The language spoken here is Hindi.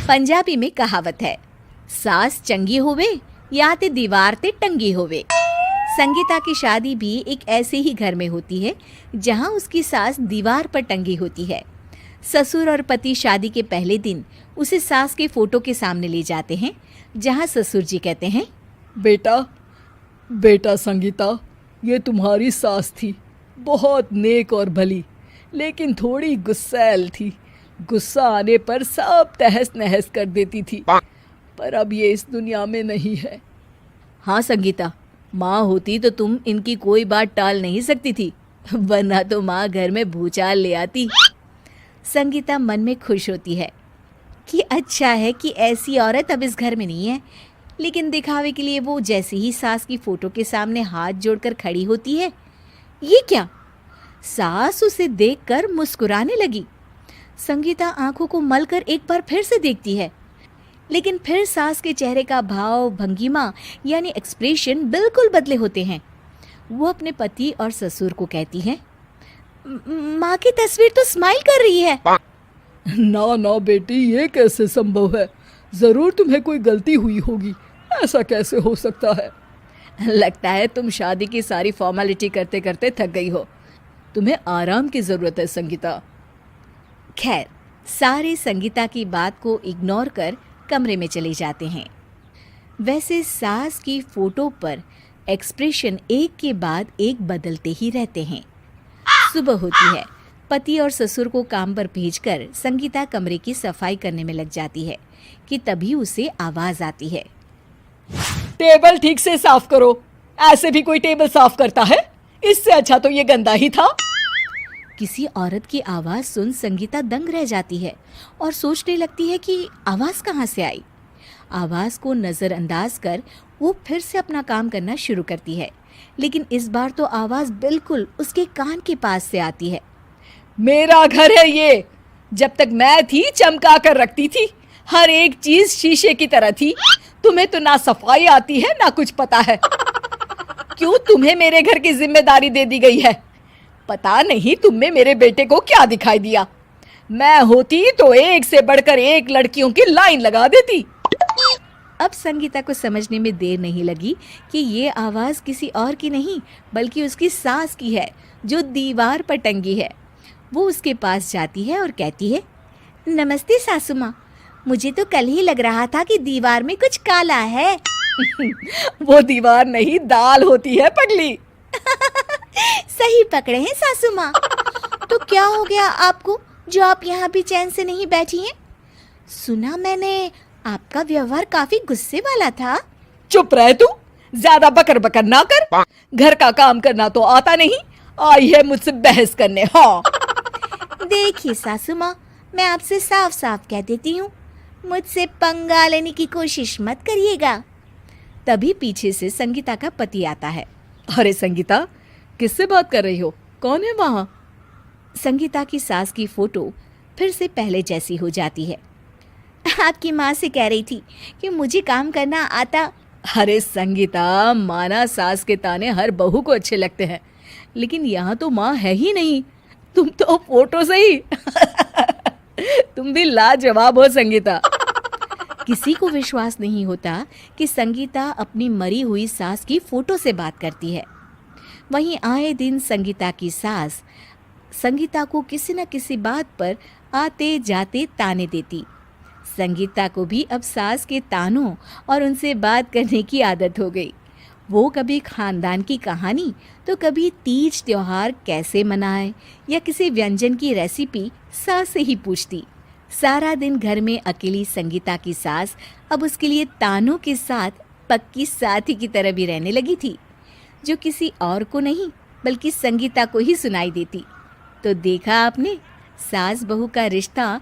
पंजाबी में कहावत है, सास चंगी होवे या ते दीवार ते टंगी होवे। संगीता की शादी भी एक ऐसे ही घर में होती है जहां उसकी सास दीवार पर टंगी होती है। ससुर और पति शादी के पहले दिन उसे सास के फोटो के सामने ले जाते हैं, जहां ससुर जी कहते हैं, बेटा बेटा संगीता, ये तुम्हारी सास थी, बहुत नेक और भली, लेकिन थोड़ी गुस्सैल थी। गुस्सा आने पर सब तहस नहस कर देती थी, पर अब ये इस दुनिया में नहीं है। हाँ संगीता, माँ होती तो तुम इनकी कोई बात टाल नहीं सकती थी, वरना तो माँ घर में भूचाल ले आती। संगीता मन में खुश होती है कि अच्छा है कि ऐसी औरत अब इस घर में नहीं है, लेकिन दिखावे के लिए वो जैसे ही सास की फोटो के सामने हाथ जोड़कर खड़ी होती है, ये क्या? सास उसे देखकर मुस्कुराने लगी। संगीता आंखों को मलकर एक बार फिर से देखती है, लेकिन फिर सास के चेहरे का भाव, भंगिमा यानी एक्सप्रेशन बिल्कुल बदले होते हैं। वो अपने पति और ससुर को कहती है, माँ की तस्वीर तो स्माइल कर रही है। ना ना बेटी, ये कैसे संभव है? जरूर तुम्हें कोई गलती हुई होगी, ऐसा कैसे हो सकता है? लगता है तुम शादी की सारी फॉर्मेलिटी करते करते थक गई हो, तुम्हें आराम की जरूरत है संगीता। खैर, सारे संगीता की बात को इग्नोर कर कमरे में चले जाते हैं। वैसे सास की फोटो पर एक्सप्रेशन एक के बाद एक बदलते ही रहते हैं। सुबह होती है, पति और ससुर को काम पर भेजकर संगीता कमरे की सफाई करने में लग जाती है कि तभी उसे आवाज आती है, टेबल ठीक से साफ करो। ऐसे भी कोई टेबल साफ करता है? इससे अच्छा तो ये गंदा ही था। किसी औरत की आवाज सुन संगीता दंग रह जाती है और सोचने लगती है कि आवाज कहाँ से आई। आवाज को नजरअंदाज कर वो फिर से अपना काम करना शुरू करती है, लेकिन इस बार तो आवाज बिल्कुल उसके कान के पास से आती है। मेरा घर है ये। जब तक मैं थी चमका कर रखती थी, हर एक चीज शीशे की तरह थी। तुम्हें तो ना सफाई आती है ना कुछ पता है। क्यों तुम्हें मेरे घर की जिम्मेदारी दे दी गई है? पता नहीं तुम में मेरे बेटे को क्या दिखाई दिया। मैं होती तो एक से बढ़कर एक लड़कियों की लाइन लगा देती। अब संगीता को समझने में देर नहीं लगी कि ये आवाज किसी और की नहीं बल्कि उसकी सास की है, जो दीवार पर टंगी है। वो उसके पास जाती है और कहती है, नमस्ते सासू माँ, मुझे तो कल ही लग रहा था कि दीवार में कुछ काला है। वो दीवार नहीं, दाल होती है पगली। सही पकड़े हैं सासू माँ। तो क्या हो गया आपको जो आप यहाँ भी चैन से नहीं बैठी हैं? सुना मैंने आपका व्यवहार काफी गुस्से वाला था। चुप रह तू, ज्यादा बकर बकर ना कर। घर का काम करना तो आता नहीं, आई है मुझसे बहस करने। हाँ देखिए सासू माँ, मैं आपसे साफ साफ कह देती हूँ, मुझसे पंगा लेने की कोशिश मत करिएगा। तभी पीछे से संगीता का पति आता है। अरे संगीता, किससे बात कर रही हो? कौन है वहाँ? संगीता की सास की फोटो फिर से पहले जैसी हो जाती है। आपकी माँ से कह रही थी कि मुझे काम करना आता। अरे संगीता, माना सास के ताने हर बहू को अच्छे लगते हैं, लेकिन यहाँ तो माँ है ही नहीं। तुम तो फोटो से ही तुम भी लाजवाब हो संगीता। किसी को विश्वास नहीं होता कि संगीता अपनी मरी हुई सास की फोटो से बात करती है। वहीं आए दिन संगीता की सास संगीता को किसी न किसी बात पर आते जाते ताने देती। संगीता को भी अब सास के तानों और उनसे बात करने की आदत हो गई। वो कभी खानदान की कहानी तो कभी तीज त्योहार कैसे मनाए या किसी व्यंजन की रेसिपी सास से ही पूछती। सारा दिन घर में अकेली संगीता की सास अब उसके लिए तानों के साथ पक्की साथी की तरह भी रहने लगी थी, जो किसी और को नहीं बल्कि संगीता को ही सुनाई देती। तो देखा आपने, सास बहू का रिश्ता